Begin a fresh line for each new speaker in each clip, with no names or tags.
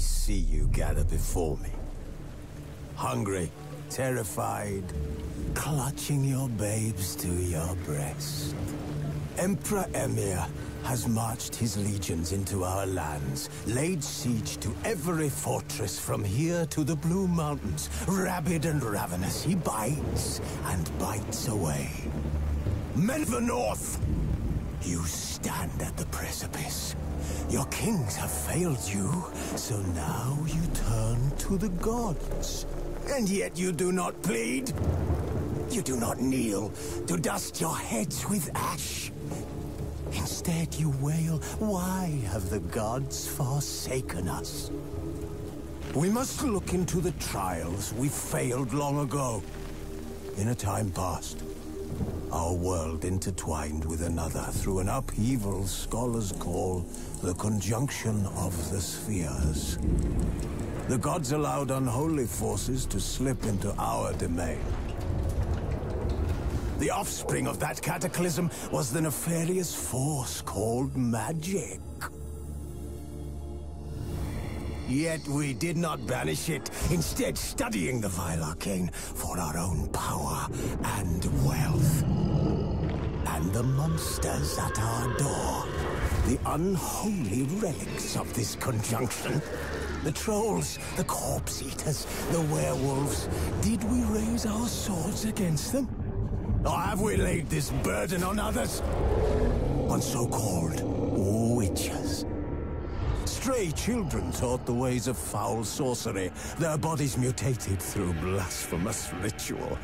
see you gather before me. Hungry, terrified, clutching your babes to your breast. Emperor Emhyr has marched his legions into our lands, laid siege to every fortress from here to the Blue Mountains. Rabid and ravenous, he bites and bites away. Men of the North, you stand at the precipice. Your kings have failed you, so now you turn to the gods. And yet you do not plead. You do not kneel to dust your heads with ash. Instead you wail, why have the gods forsaken us? We must look into the trials we failed long ago. In a time past, our world intertwined with another through an upheaval scholars call the conjunction of the spheres. The gods allowed unholy forces to slip into our domain. The offspring of that cataclysm was the nefarious force called magic. Yet we did not banish it, instead studying the vile arcane for our own power and wealth. And the monsters at our door, the unholy relics of this conjunction. The trolls, the corpse-eaters, the werewolves. Did we raise our swords against them? Or have we laid this burden on others? On so-called witches. Stray children taught the ways of foul sorcery, their bodies mutated through blasphemous ritual.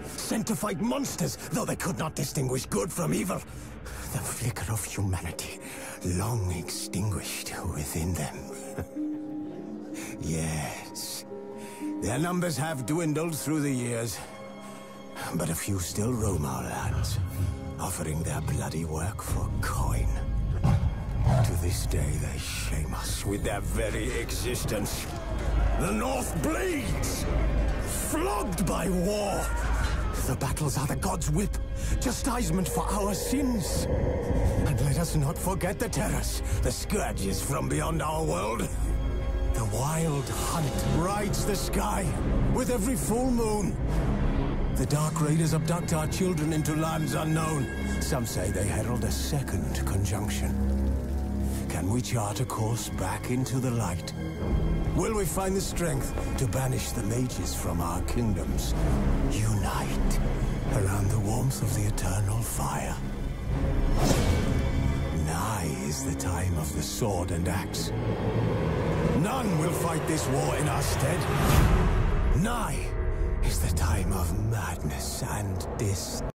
Sent to fight monsters, though they could not distinguish good from evil. The flicker of humanity, long extinguished within them. Yes, their numbers have dwindled through the years. But a few still roam our lands, offering their bloody work for coin. To this day they shame us with their very existence. The North bleeds, flogged by war. The battles are the gods' whip, chastisement for our sins. And let us not forget the terrors, the scourges from beyond our world. The wild hunt rides the sky with every full moon. The Dark Raiders abduct our children into lands unknown. Some say they herald a second conjunction. Can we chart a course back into the light? Will we find the strength to banish the mages from our kingdoms? Unite around the warmth of the eternal fire. Nigh is the time of the sword and axe. None will fight this war in our stead. Nigh is the time of madness and disdain.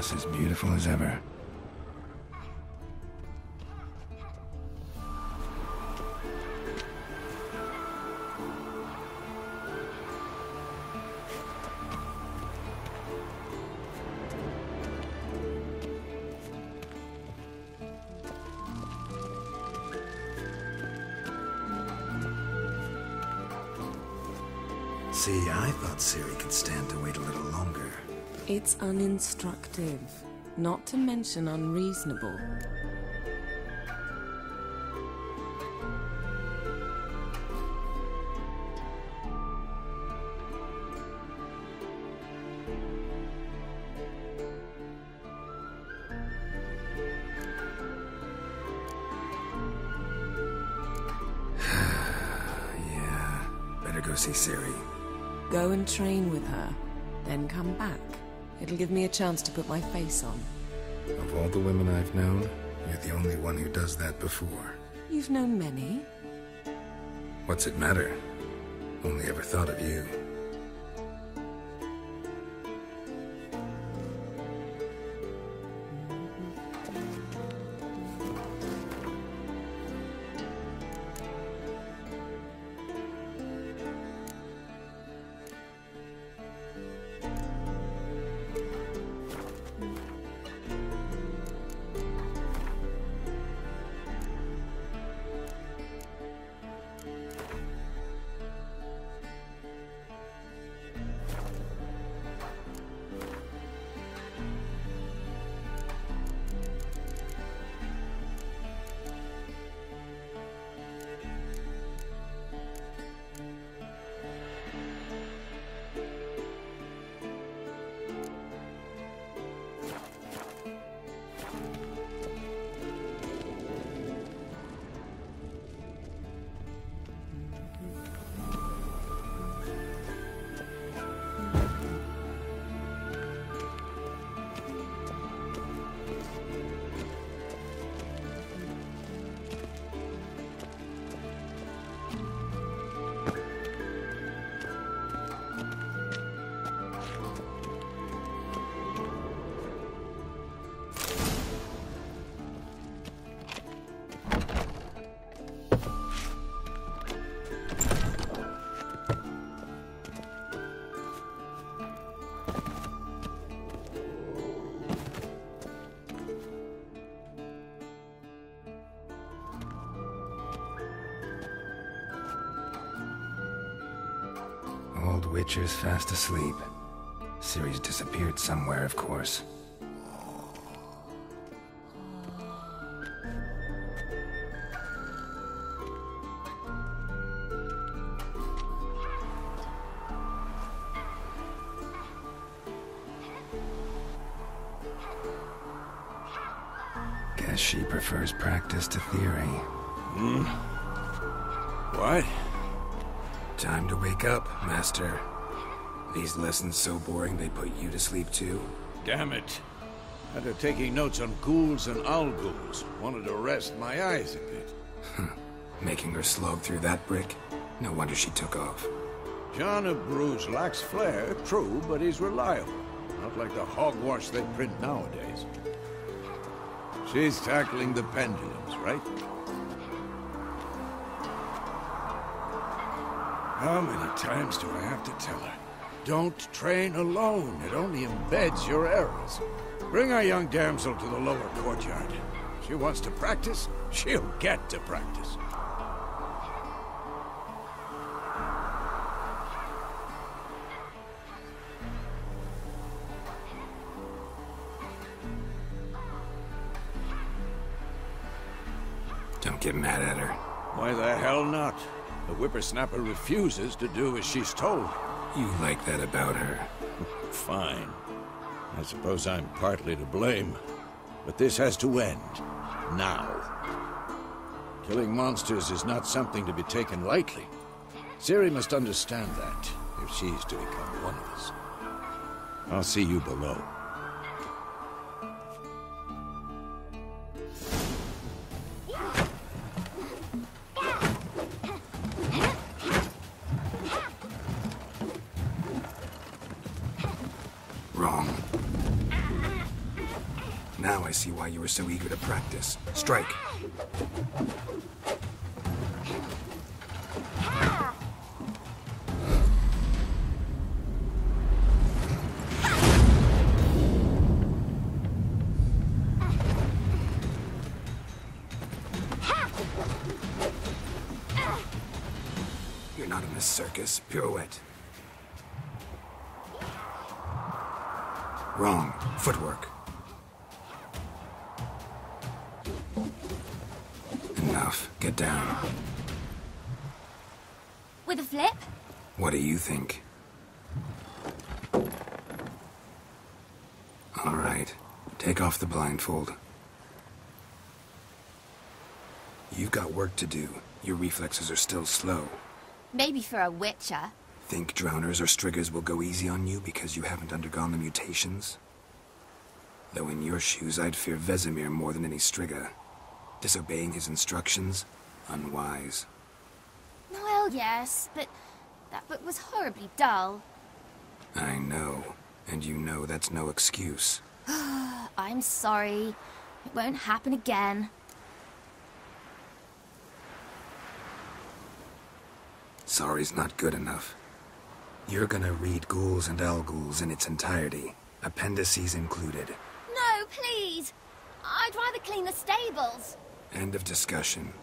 just as beautiful as ever.
See, I thought Ciri could stand to wait a little longer.
It's uninstructive, not to mention unreasonable.
Yeah, better go see Ciri.
Go and train with her, then come back. It'll give me a chance to put my face on.
Of all the women I've known, you're the only one who does that before.
You've known many.
What's it matter? Only ever thought of you. Old Witcher's fast asleep. Ciri's disappeared somewhere, of course. Guess she prefers practice to theory.
What?
Time to wake up, Master. These lessons so boring they put you to sleep too?
Damn it. After taking notes on ghouls and owl-ghouls, wanted to rest my eyes a bit.
Making her slog through that brick? No wonder she took off.
John of Bruges lacks flair, true, but he's reliable. Not like the hogwash they print nowadays. She's tackling the pendulums, right? How many times do I have to tell her? Don't train alone. It only embeds your errors. Bring our young damsel to the lower courtyard. She wants to practice, she'll get to practice.
Don't get mad at her.
Why the hell not? The whippersnapper refuses to do as she's told.
You like that about her.
Fine. I suppose I'm partly to blame. But this has to end. Now. Killing monsters is not something to be taken lightly. Ciri must understand that, if she's to become one of us. I'll see you below.
Wrong. see why you were so eager to practice. Strike. You're not in this circus. Pirouette. Wrong. Footwork. Enough. Get down.
With a flip?
What do you think? All right. Take off the blindfold. You've got work to do. Your reflexes are still slow.
Maybe for a witcher.
Think drowners or striggers will go easy on you because you haven't undergone the mutations? Though in your shoes, I'd fear Vesemir more than any strigger. Disobeying his instructions? Unwise.
Well, yes, but that book was horribly dull.
I know. And you know that's no excuse.
I'm sorry. It won't happen again.
Sorry's not good enough. You're gonna read Ghouls and Al-Ghouls in its entirety, appendices included.
No, please! I'd rather clean the stables.
End of discussion.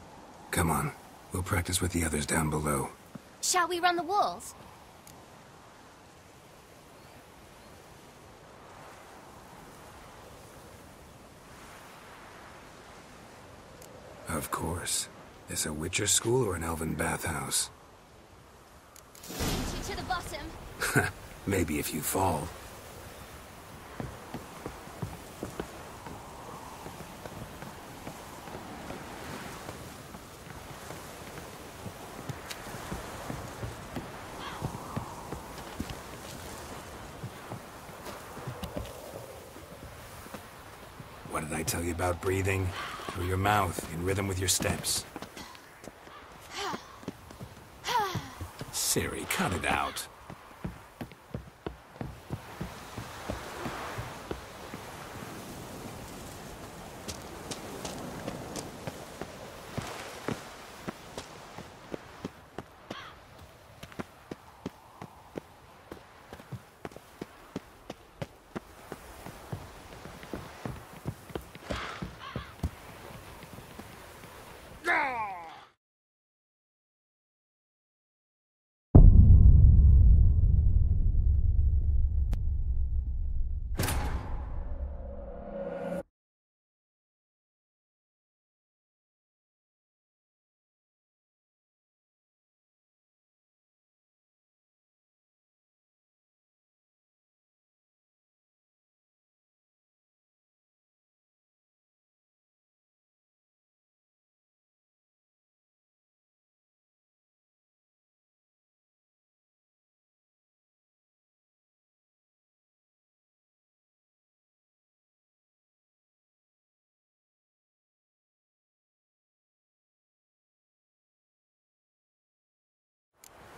Come on, we'll practice with the others down below.
Shall we run the walls?
Of course. This a Witcher school or an elven bathhouse?
To the bottom.
Maybe if you fall. What did I tell you about breathing? Through your mouth, in rhythm with your steps. Ciri, cut it out.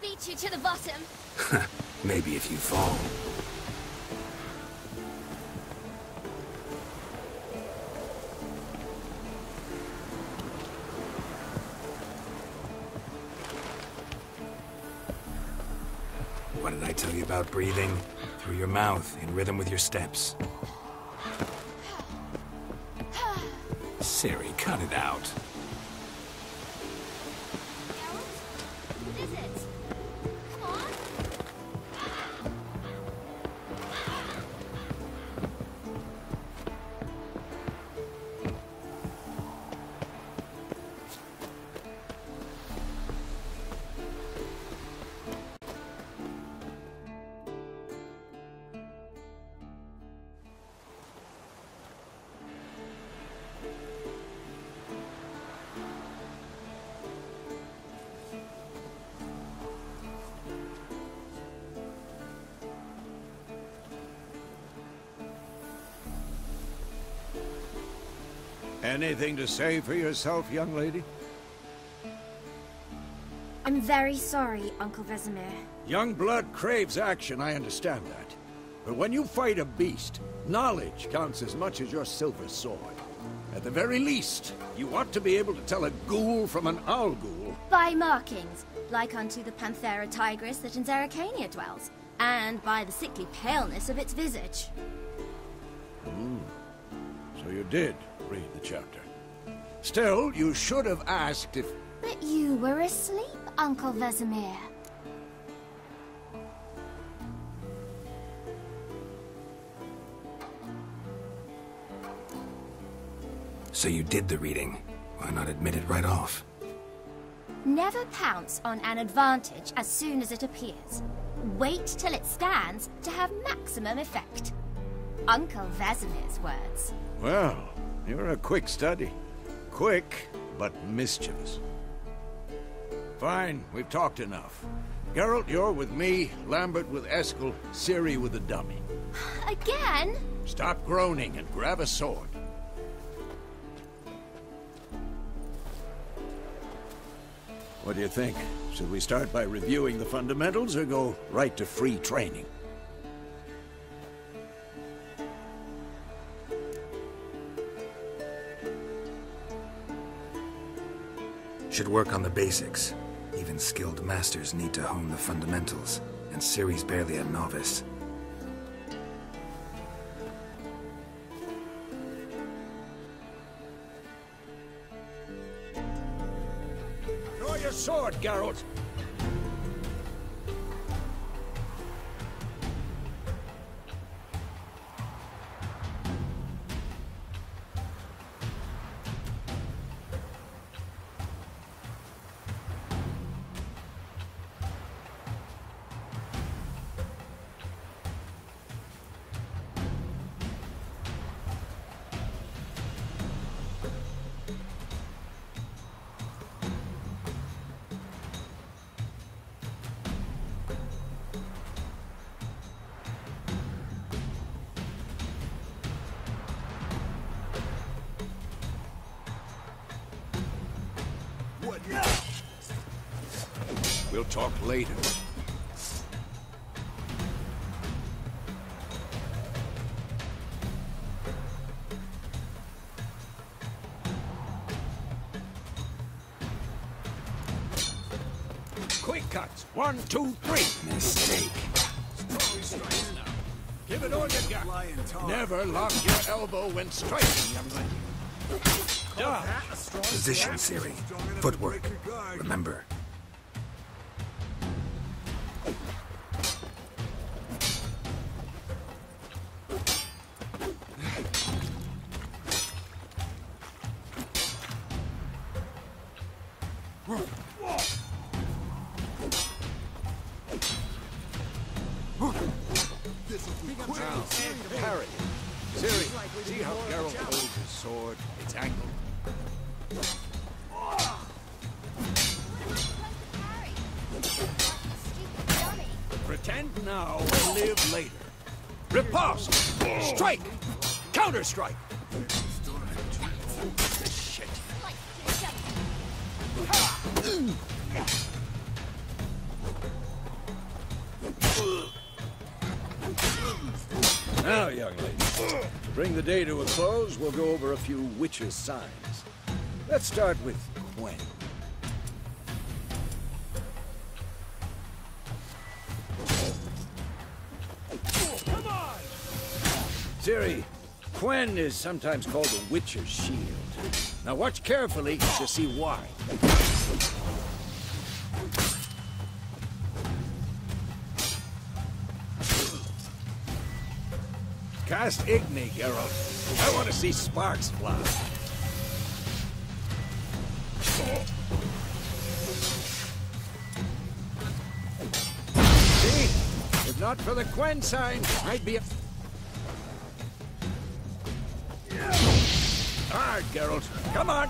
Beat you to the bottom.
Maybe if you fall. What did I tell you about breathing? Through your mouth, in rhythm with your steps. Ciri, cut it out.
What is it? Come on.
Anything to say for yourself, young lady?
I'm very sorry, Uncle Vesemir.
Young blood craves action, I understand that. But when you fight a beast, knowledge counts as much as your silver sword. At the very least, you ought to be able to tell a ghoul from an owl ghoul.
By markings, like unto the Panthera tigris that in Zerrikania dwells, and by the sickly paleness of its visage.
So you did read the chapter. Still, you should have asked if...
But you were asleep, Uncle Vesemir.
So you did the reading. Why not admit it right off?
Never pounce on an advantage as soon as it appears. Wait till it stands to have maximum effect. Uncle Vesemir's words.
Well, you're a quick study. Quick, but mischievous. Fine, we've talked enough. Geralt, you're with me, Lambert with Eskel, Ciri with the dummy.
Again?
Stop groaning and grab a sword. What do you think? Should we start by reviewing the fundamentals or go right to free training?
Should work on the basics. Even skilled masters need to hone the fundamentals, and Ciri's barely a novice.
Draw your sword, Geralt! We'll talk later. Quick cuts. 1, 2, 3.
Mistake.
Give it all you got. Never lock your elbow when striking, young lady. Dodge.
Position, Ciri. Footwork. Remember.
Parry. Ciri, see how Geralt holds his sword? It's angled. Pretend now and live later. Riposte! Strike! Counter-strike! Shit. Now, young lady, to bring the day to a close, we'll go over a few witches' signs. Let's start with Quen. Come on! Ciri, Quen is sometimes called the Witcher's Shield. Now watch carefully to see why. Cast Igni, Geralt. I want to see sparks fly. See? If not for the Quen sign, I'd be a... Hard, Geralt. Come on!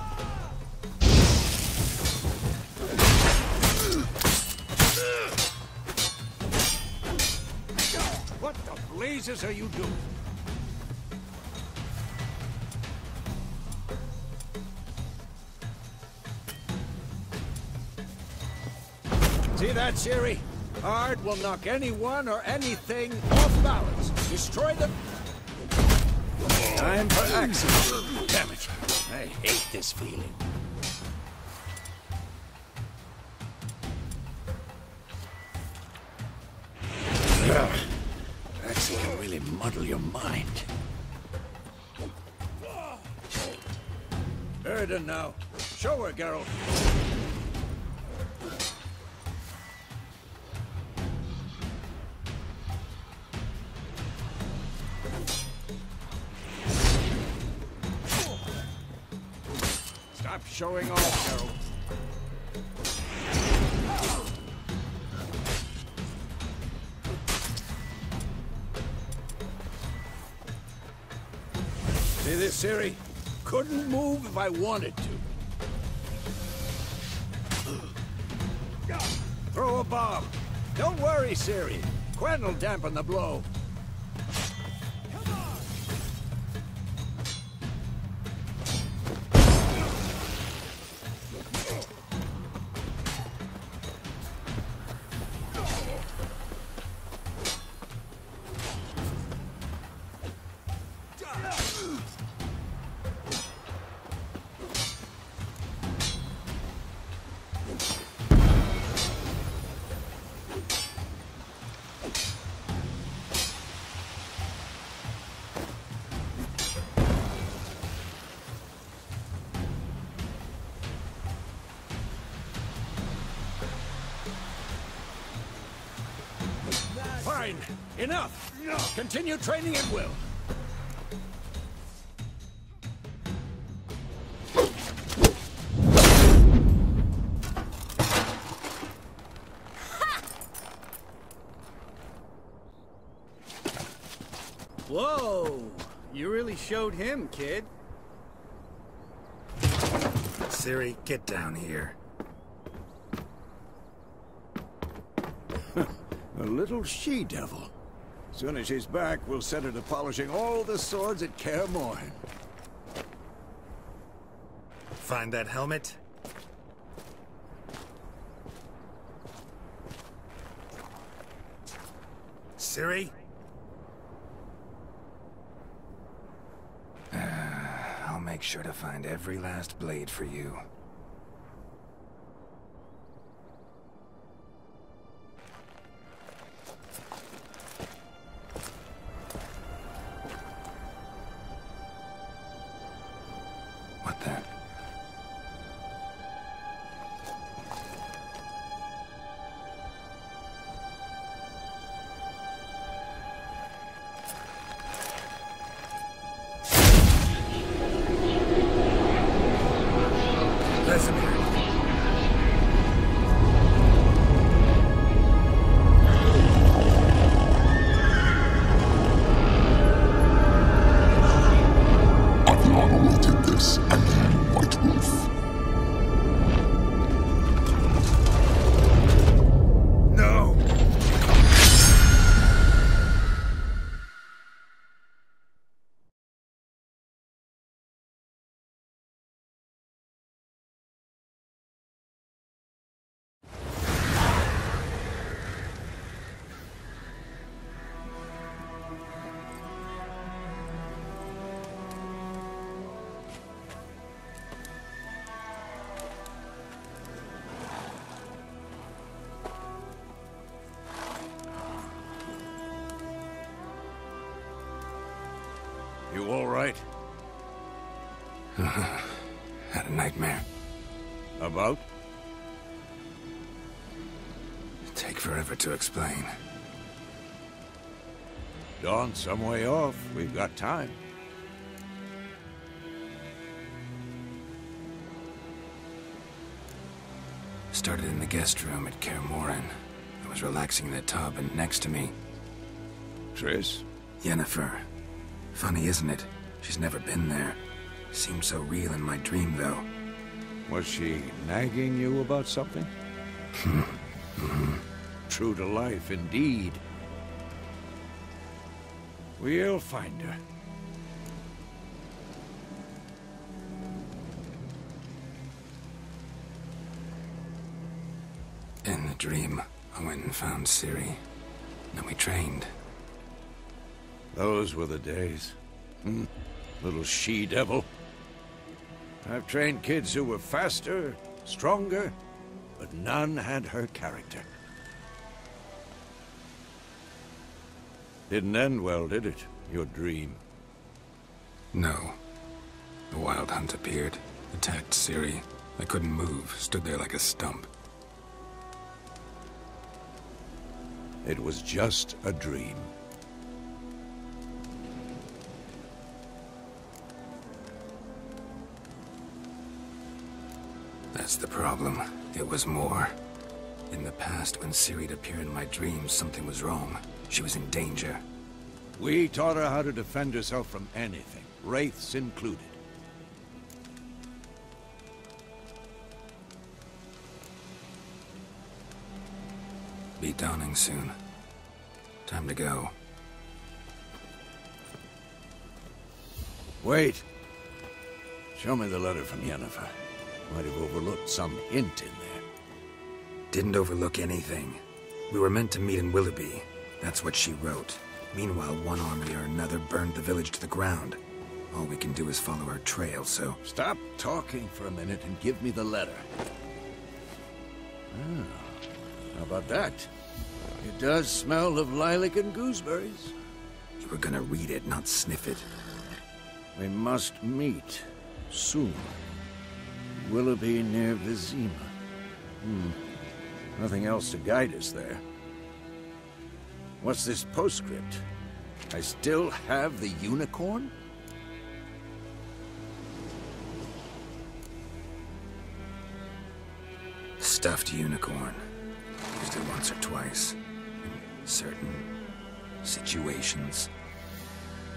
What the blazes are you doing? See that, Ciri? Hard will knock anyone or anything off balance. Destroy them! Time for action! Damn it! I hate this feeling. Axie can really muddle your mind. Erden now. Show her, Geralt. Stop showing off, Geralt. See this, Ciri? Couldn't move if I wanted to. Throw a bomb. Don't worry, Ciri. Quen will dampen the blow. Fine. Enough. Continue training at will.
Whoa! You really showed him, kid.
Ciri, get down here.
A little she-devil. Soon as she's back, we'll set her to polishing all the swords at Kaer Morhen.
Find that helmet? Ciri? I'll make sure to find every last blade for you. What the?
You all right?
Had a nightmare.
About?
It'd take forever to explain.
Dawn's some way off. We've got time.
Started in the guest room at Kaer Morhen. I was relaxing in the tub, and next to me...
Triss?
Yennefer. Funny, isn't it? She's never been there. Seemed so real in my dream, though.
Was she nagging you about something? True to life, indeed. We'll find her.
In the dream, I went and found Ciri. Then we trained.
Those were the days. Little she-devil. I've trained kids who were faster, stronger, but none had her character. Didn't end well, did it? Your dream?
No. The Wild Hunt appeared, attacked Ciri. I couldn't move, stood there like a stump.
It was just a dream.
That's the problem. It was more. In the past, when Ciri'd appear in my dreams, something was wrong. She was in danger.
We taught her how to defend herself from anything, wraiths included.
Be dawning soon. Time to go.
Wait. Show me the letter from Yennefer. Might have overlooked some hint in there.
Didn't overlook anything. We were meant to meet in Willoughby. That's what she wrote. Meanwhile, one army or another burned the village to the ground. All we can do is follow our trail, so...
Stop talking for a minute and give me the letter. Ah, how about that? It does smell of lilac and gooseberries.
You were gonna read it, not sniff it.
We must meet. Soon. Willoughby near Vizima. Nothing else to guide us there. What's this postscript? I still have the unicorn?
Stuffed unicorn. Used it once or twice. In certain situations.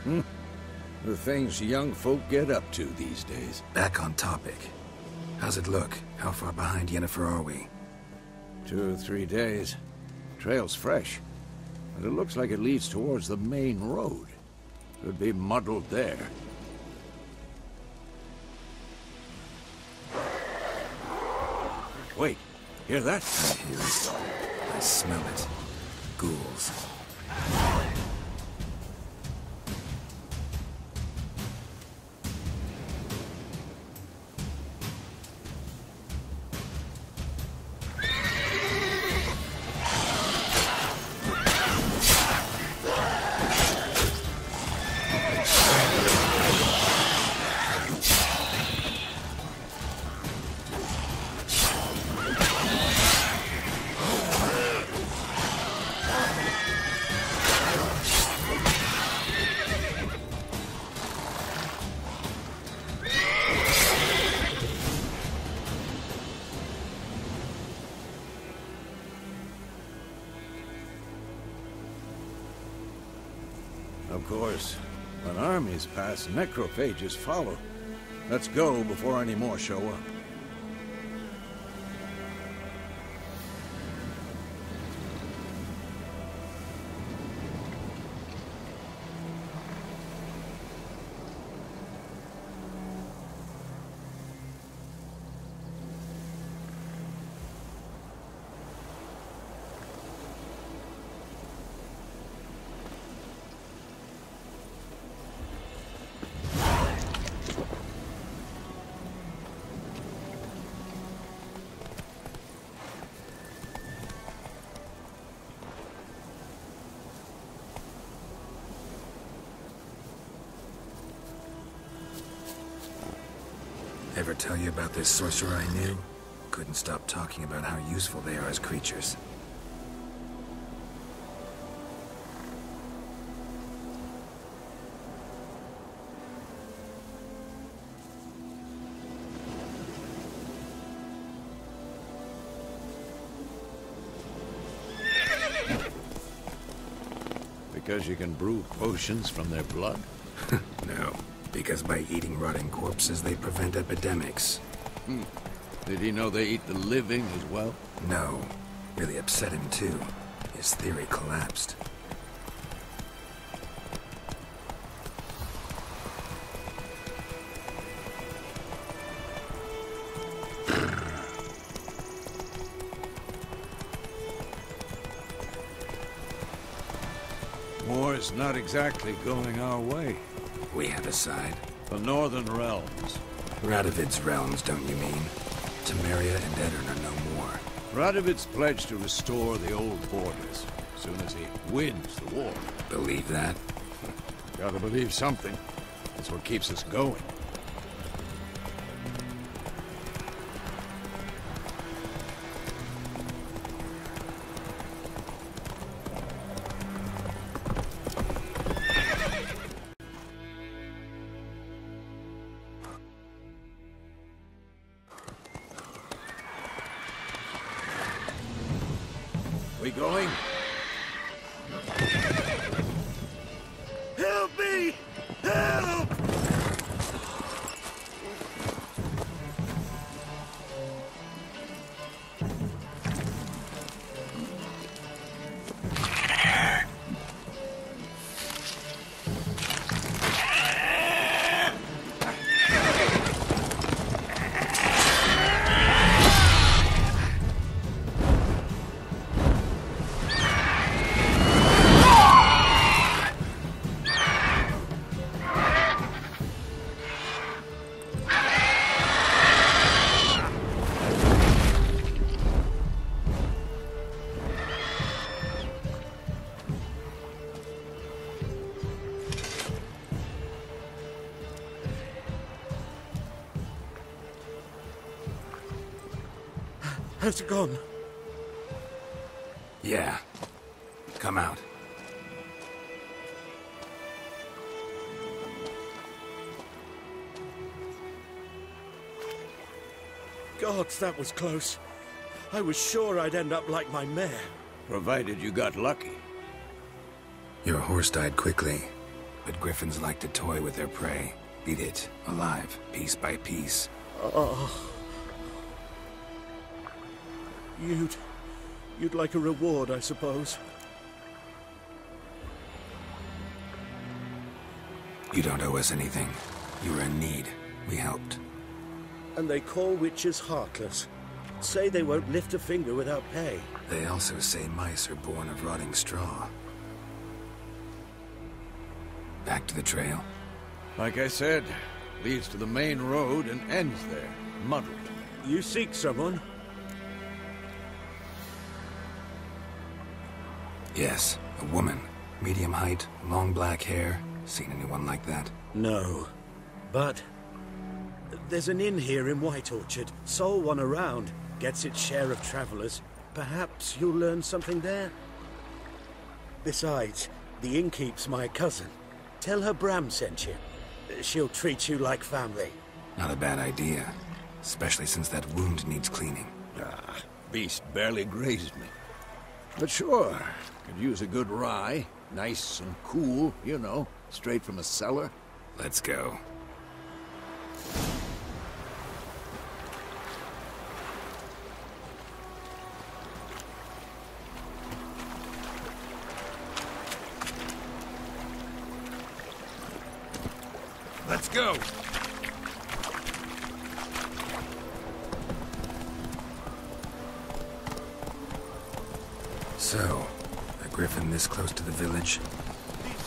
The things young folk get up to these days.
Back on topic. How's it look? How far behind Yennefer are we?
2 or 3 days. Trail's fresh. But it looks like it leads towards the main road. Could be muddled there. Wait, hear that?
I hear it. I smell it. Ghouls.
Of course, when armies pass, necrophages follow. Let's go before any more show up.
Ever tell you about this sorcerer I knew? Couldn't stop talking about how useful they are as creatures.
Because you can brew potions from their blood?
No, because by eating rotting corpses, they prevent epidemics.
Did he know they eat the living as well?
No. Really upset him, too. His theory collapsed.
More war's not exactly going our way.
We have a side.
The Northern Realms.
Radovid's realms, don't you mean? Temeria and Edirn are no more.
Radovid's pledged to restore the old borders, as soon as he wins the war.
Believe that?
Gotta believe something. That's what keeps us going. We going?
Help me! Help! Has it gone?
Yeah. Come out.
Gods, that was close. I was sure I'd end up like my mare.
Provided you got lucky.
Your horse died quickly, but griffins like to toy with their prey. Eat it, alive, piece by piece.
Oh. You'd like a reward, I suppose.
You don't owe us anything. You were in need. We helped.
And they call witches heartless. Say they won't lift a finger without pay.
They also say mice are born of rotting straw. Back to the trail.
Like I said, leads to the main road and ends there, muddled.
You seek someone?
Yes, a woman. Medium height, long black hair. Seen anyone like that?
No. But there's an inn here in White Orchard. Sole one around. Gets its share of travelers. Perhaps you'll learn something there? Besides, the innkeep's my cousin. Tell her Bram sent you. She'll treat you like family.
Not a bad idea. Especially since that wound needs cleaning.
Ah, beast barely grazed me. But sure, could use a good rye. Nice and cool, you know, straight from a cellar.
Let's go.
Let's go!
So, a griffin this close to the village?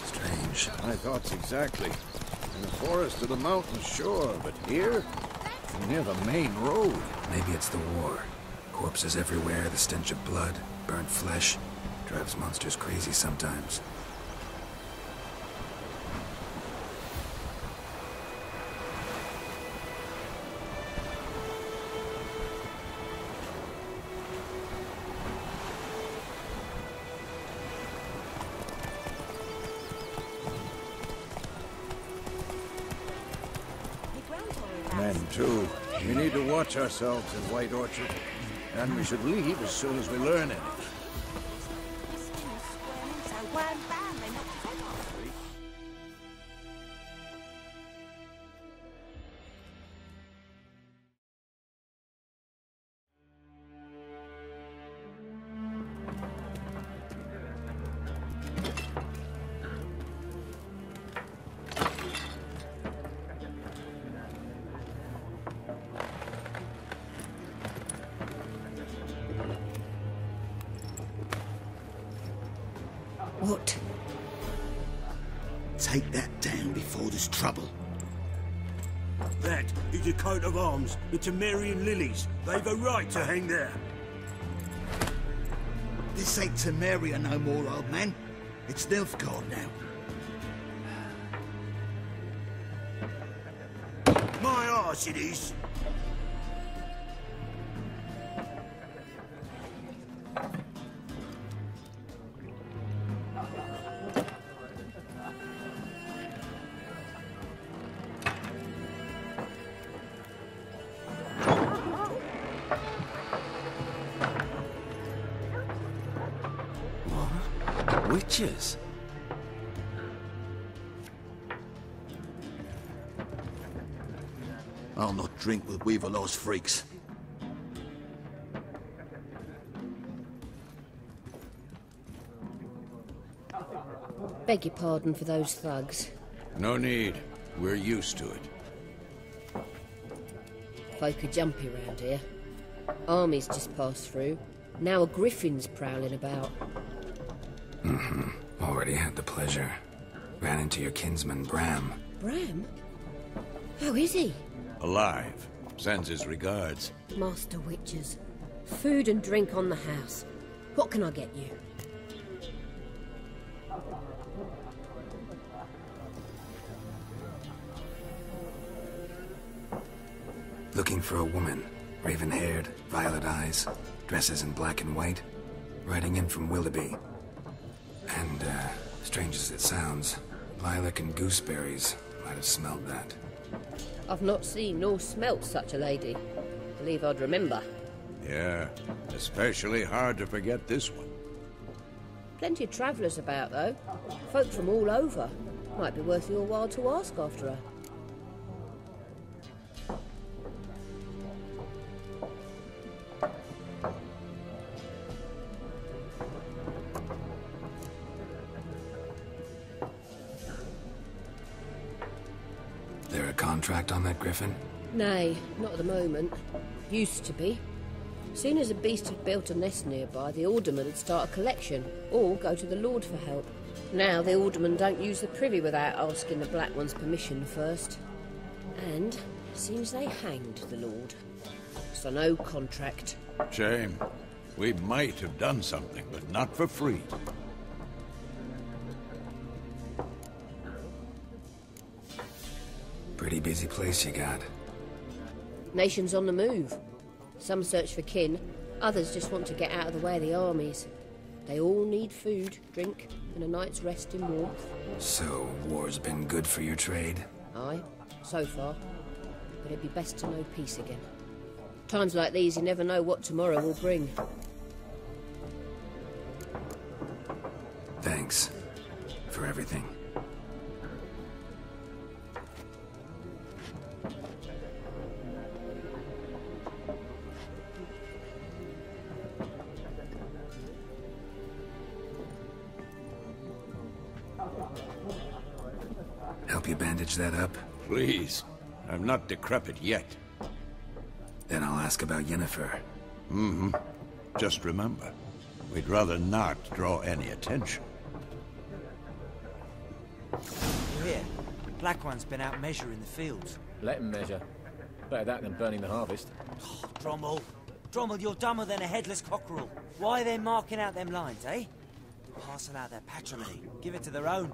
Strange.
My thoughts exactly. In the forest or the mountains, sure, but here? Near the main road.
Maybe it's the war. Corpses everywhere, the stench of blood, burnt flesh. Drives monsters crazy sometimes.
Men, too. We need to watch ourselves in White Orchard. And we should leave as soon as we learn anything.
What?
take that down before there's trouble.
That is a coat of arms, the Temerian lilies. They've a right to hang there.
This ain't Temeria no more, old man. It's Nilfgaard now.
My arse it is.
Witches?
I'll not drink with Weaverlaw's freaks.
Beg your pardon for those thugs.
No need. We're used to it.
Folk are jumpy round here. Armies just passed through. Now a griffin's prowling about.
Already had the pleasure. Ran into your kinsman, Bram.
Bram? How is he?
Alive. Sends his regards.
Master Witches. Food and drink on the house. What can I get you?
Looking for a woman. Raven-haired, violet eyes, dresses in black and white. Riding in from Willoughby. And, strange as it sounds, lilac and gooseberries might have smelled that.
I've not seen nor smelt such a lady. Believe I'd remember.
Yeah, especially hard to forget this one.
Plenty of travellers about, though. Folk from all over. Might be worth your while to ask after her.
There a contract on that griffin?
Nay, not at the moment. Used to be. Soon as a beast had built a nest nearby, the alderman would start a collection, or go to the Lord for help. Now the alderman don't use the privy without asking the Black One's permission first. And seems they hanged the Lord. So no contract.
Shame. We might have done something, but not for free.
Pretty busy place you got.
Nations on the move. Some search for kin, others just want to get out of the way of the armies. They all need food, drink, and a night's rest in warmth.
So, war's been good for your trade?
Aye, so far. But it'd be best to know peace again. Times like these, you never know what tomorrow will bring.
Thanks. For everything. Help you bandage that up?
Please. I'm not decrepit yet.
Then I'll ask about Yennefer.
Just remember, we'd rather not draw any attention.
You hear? The Black One's been out measuring the fields.
Let him measure. Better that than burning the harvest.
Oh, Drommel. Drommel, you're dumber than a headless cockerel. Why are they marking out them lines, eh? Parcel out their patrimony. Give it to their own.